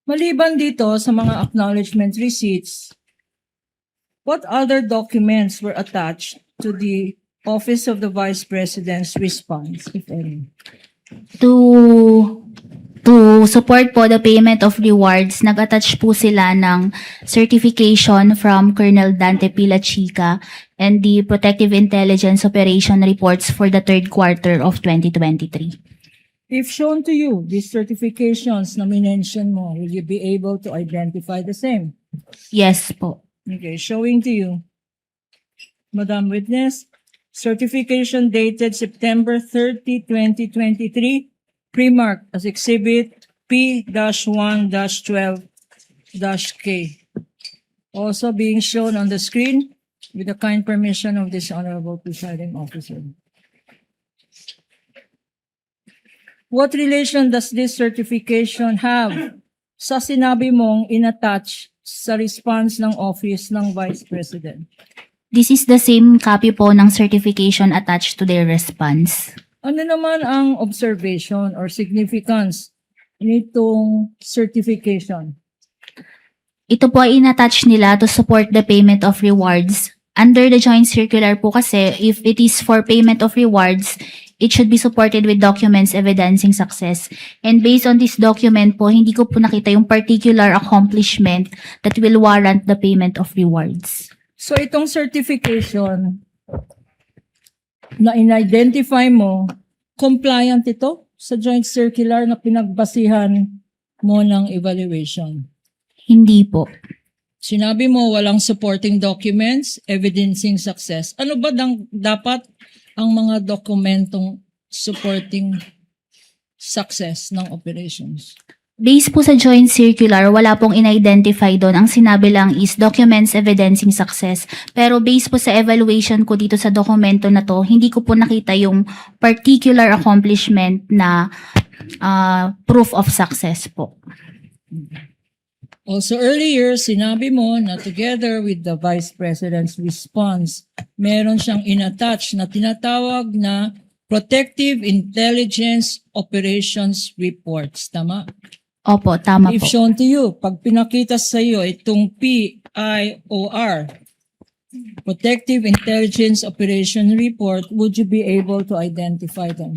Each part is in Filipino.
Maliban dito sa mga acknowledgement receipts, what other documents were attached to the Office of the Vice President's response, if any? To support po the payment of rewards, nag-attach po sila ng certification from Colonel Dante Pilachica and the Protective Intelligence Operation reports for the third quarter of 2023. If shown to you, these certifications na minention mo, will you be able to identify the same? Yes po. Okay, showing to you. Madam Witness, certification dated September 30, 2023, pre-marked as Exhibit P-1-12-K. Also being shown on the screen with the kind permission of this Honorable Presiding Officer. What relation does this certification have sa sinabi mong inattach sa response ng Office ng Vice President? This is the same copy po ng certification attached to their response. Ano naman ang observation or significance nitong certification? Ito po ay inattach nila to support the payment of rewards. Under the joint circular po kasi, if it is for payment of rewards, it should be supported with documents evidencing success. And based on this document po, hindi ko po nakita yung particular accomplishment that will warrant the payment of rewards. So itong certification na in-identify mo, compliant ito sa joint circular na pinagbasihan mo ng evaluation? Hindi po. Sinabi mo walang supporting documents evidencing success. Ano ba dapat ang mga dokumentong supporting success ng operations? Based po sa joint circular, wala pong in-identify doon. Ang sinabi lang is documents evidencing success. Pero based po sa evaluation ko dito sa dokumento na to, hindi ko po nakita yung particular accomplishment na proof of success po. Also earlier, sinabi mo na together with the Vice President's response, meron siyang inattach na tinatawag na Protective Intelligence Operations Reports. Tama? Opo, tama If po. shown to you, pag pinakita sa iyo itong PIOR, Protective Intelligence Operation Report, would you be able to identify them?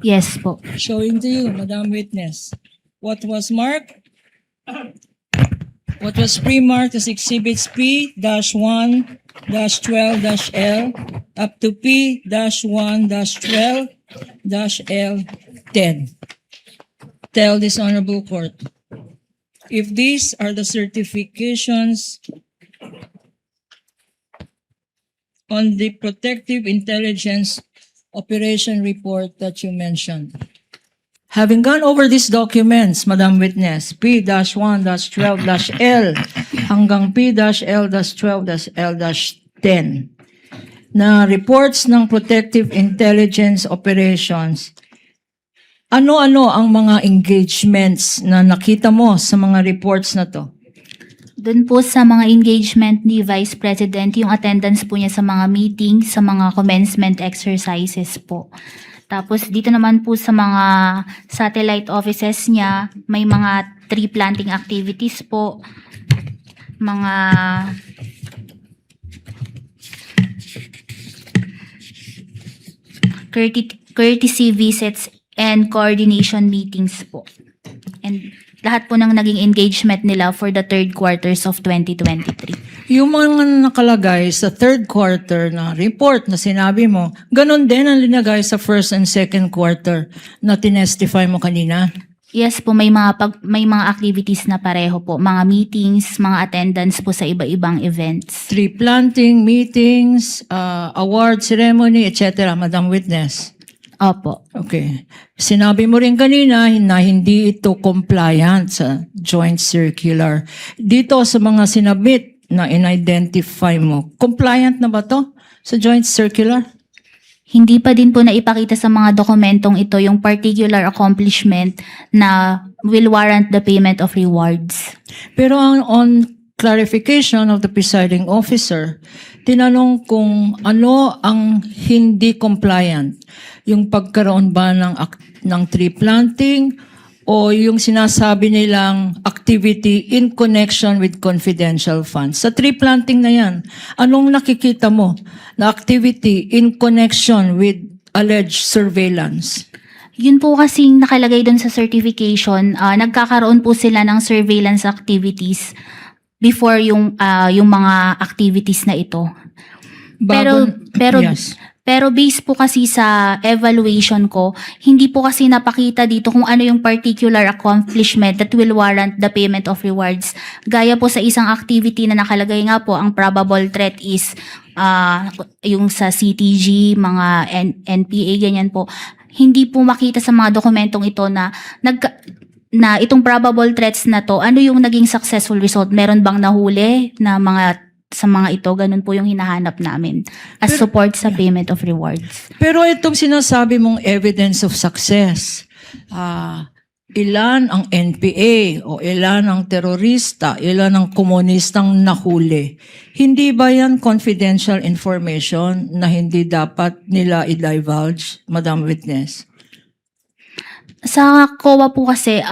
Yes po. Showing to you, Madam Witness, what was marked? What was pre-marked as Exhibits P-1-12-L up to P-1-12-L10. Tell this Honorable Court, if these are the certifications on the Protective Intelligence Operation Report that you mentioned. Having gone over these documents, Madam Witness, P-1-12-L hanggang P-L-12-L-10 na reports ng Protective Intelligence Operations, ano-ano ang mga engagements na nakita mo sa mga reports na to? Doon po sa mga engagement ni Vice President, yung attendance po niya sa mga meetings, sa mga commencement exercises po. Tapos dito naman po sa mga satellite offices niya, may mga tree planting activities po, mga courtesy visits and coordination meetings po. And lahat po ng naging engagement nila for the third quarters of 2023. Yung mga nakalagay sa third quarter na report na sinabi mo, ganun din ang linagay sa first and second quarter na tinestify mo kanina? Yes po, may mga activities na pareho po. Mga meetings, mga attendance po sa iba-ibang events. Tree planting, meetings, award ceremony, etc. Madam Witness. Opo. Okay. Sinabi mo rin kanina na hindi ito compliant sa joint circular. Dito sa mga sinabit na in-identify mo, compliant na ba to sa joint circular? Hindi pa din po naipakita sa mga dokumentong ito yung particular accomplishment na will warrant the payment of rewards. Pero on clarification of the presiding officer, tinanong kung ano ang hindi compliant. Yung pagkaroon ba ng tree planting o yung sinasabi nilang activity in connection with confidential funds? Sa tree planting na yan, anong nakikita mo na activity in connection with alleged surveillance? Yun po kasing nakalagay doon sa certification, nagkakaroon po sila ng surveillance activities before yung mga activities na ito. Yes. Pero based po kasi sa evaluation ko, hindi po kasi napakita dito kung ano yung particular accomplishment that will warrant the payment of rewards. Gaya po sa isang activity na nakalagay nga po, ang probable threat is yung sa CTG, mga NPA, ganyan po. Hindi po makita sa mga dokumentong ito na itong probable threats na to, ano yung naging successful result? Meron bang nahuli na sa mga ito? Ganun po yung hinahanap namin as support sa payment of rewards. Pero itong sinasabi mong evidence of success, ilan ang NPA o ilan ang terorista, ilan ang komunistang nahuli, hindi ba yan confidential information na hindi dapat nila i-divulge, Madam Witness? Sa COA po kasi,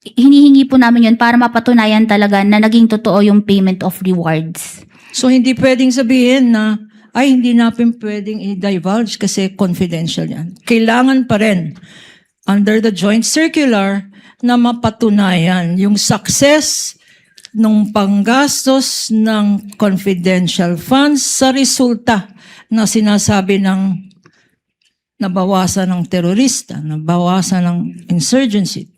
hinihingi po namin yun para mapatunayan talaga na naging totoo yung payment of rewards. So hindi pwedeng sabihin na, ay hindi natin pwedeng i-divulge kasi confidential yan. Kailangan pa rin, under the joint circular, na mapatunayan yung success ng panggastos ng confidential funds sa resulta na sinasabi ng nabawasan ng terorista, nabawasan ng insurgency.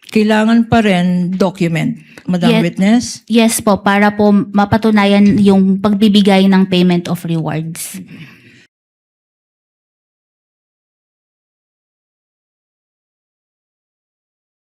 Kailangan pa rin document, Madam Witness? Yes po, para po mapatunayan yung pagbibigay ng payment of rewards.